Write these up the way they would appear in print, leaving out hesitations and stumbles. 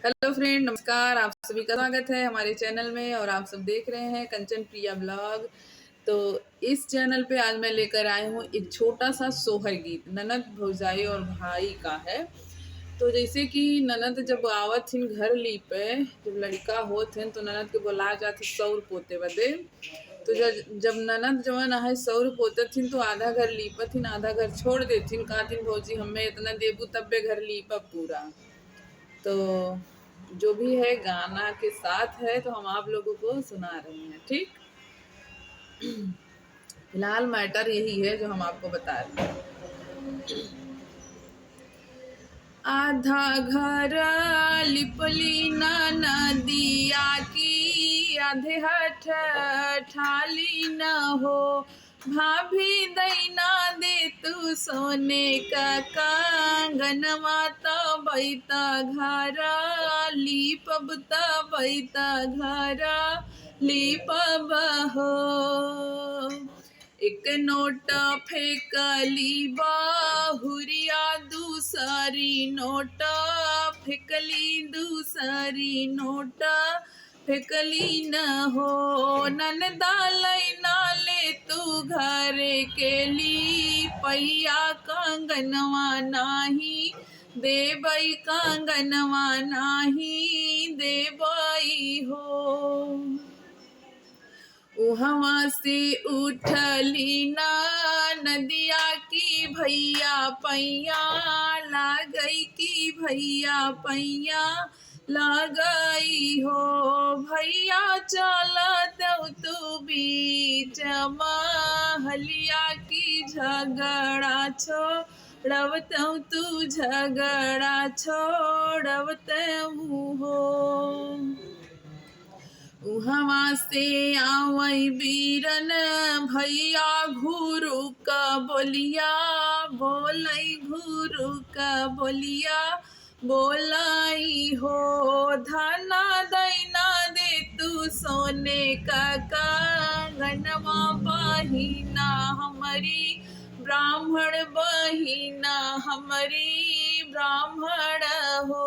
Hello friend, नमस्कार। आप सभी का स्वागत है हमारे चैनल में और आप सब देख रहे हैं कंचन प्रिया ब्लॉग। तो इस चैनल पे आज मैं लेकर आई हूँ एक छोटा सा सोहर गीत, ननद भौजाई और भाई का है। तो जैसे कि ननद जब आवत थिन घर ली पे, जब लड़का होत हैं तो ननद के बोला जाते सौर पोते बदे। तो जब ननद जवन है सौर पोते थिन तो आधा घर लीपत थिन, आधा घर छोड़ देथिन। कहा थिन भौजी हमें इतना देबू तब्बे घर लीपब पूरा। तो जो भी है गाना के साथ है तो हम आप लोगों को सुना रहे हैं। ठीक, फिलहाल मैटर यही है जो हम आपको बता रहे हैं। आधा घर लिपली ना नदिया की, आधे हठ ठाली न हो। भाभी दैना दे तू सोने का कंगनवा तो बैता घरा लीपब तो बैता घरा लीपब हो। एक नोट फेंकली बाहुरिया, दूसरी नोट फेंकली, दूसरी नोट फेंकली न हो। ननदा लैना ले तू घर के ली पैया कंगनवा नाही देबई, कंगनवा नाही देबई हो। उहवा से उठली ना नदिया की भैया पैया लागई, की भैया पैया लागई हो। भैया चल तू बीच महलिया की, झगड़ा छोड़वत तू झगड़ा छोड़वत हो। उहवा से आवई बीरन भैया घुरु का बोलिया बोलई, घुरु का बोलिया बोलाई हो। धना दैना दे तू सोने का कंगनवा, बहिना हमारी ब्राह्मण, बहिना हमारी ब्राह्मण हो।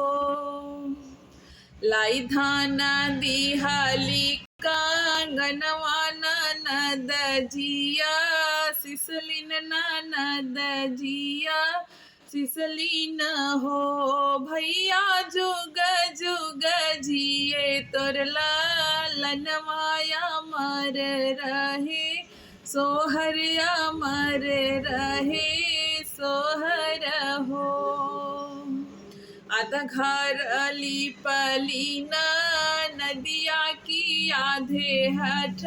लाई धाना दिहाली कंगनवा ननद जिया सिसलिन, ननद जिया सिसलिन हो। भैया जुग जुग जिए तोर लालनवाया मर रहे सोहर, अमर रहे सोहर हो। आधा घर लिपली न नदिया की, आधे हठ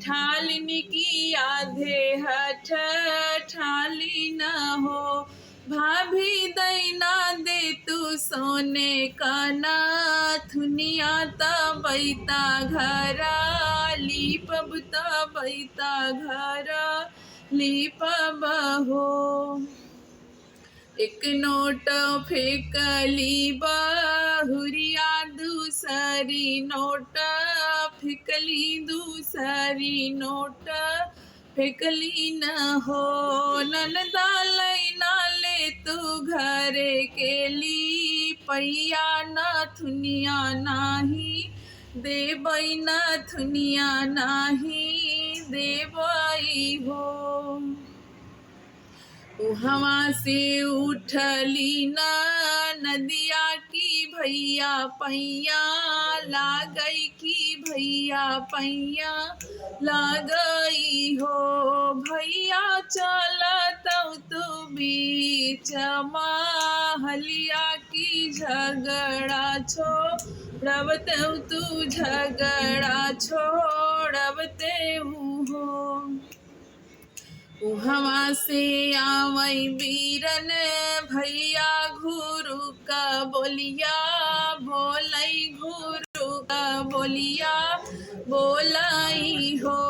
ठालिनी की, आधे हठ ठाली न हो। भाभी दैना दे तू सोने का नाथुनिया तबैता घरा लीपब, तबैता घरा लीपब हो। एक नोट फेंकली बाहुरिया, दूसरी नोट फेंकली, दूसरी नोट फेंकली न हो। ननदा लैना ले तू घर के ली पैया, नाथुनिया नाही देबई, नाथुनिया नाही देबई हो। उहवा से उठली ना नदिया की भैया पैया लागई, की भैया पैया लागई हो। भैया चल तू बीच महलिया की, झगड़ा छोड़वत तू झगड़ा छोड़वत हो। उहवा से आवई बीरन भैया घुरु का बोलिया बोलई, घुरु का बोलिया बोलाई हो।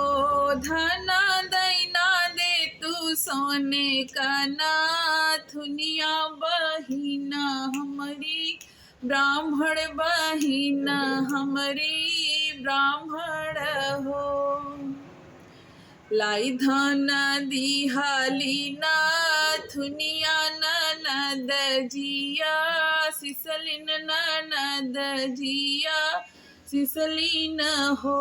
धना दैना दे तू सोने का नाथुनिया, बहिना हमारी ब्राह्मण, बहिना हमारी ब्राह्मण हो। लाई धाना दिहाली नाथुनिया ननद जिया सिसलिन, ननद ननद जिया सिसली न हो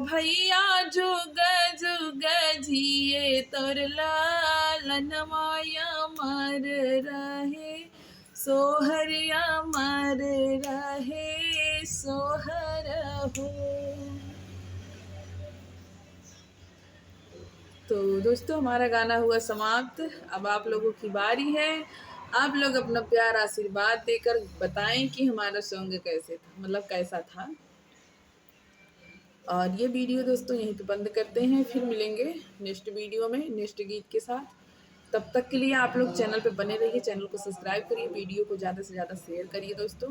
भैया जुग जुग जिए तोर लालनवाया मर रहे सोहरिया मर रहे सोहर हो। तो दोस्तों हमारा गाना हुआ समाप्त। अब आप लोगों की बारी है। आप लोग अपना प्यार आशीर्वाद देकर बताएं कि हमारा सॉन्ग कैसे था, मतलब कैसा था। और ये वीडियो दोस्तों यहीं पे बंद करते हैं, फिर मिलेंगे नेक्स्ट वीडियो में नेक्स्ट गीत के साथ। तब तक के लिए आप लोग चैनल पे बने रहिए, चैनल को सब्सक्राइब करिए, वीडियो को ज़्यादा से ज़्यादा शेयर करिए दोस्तों।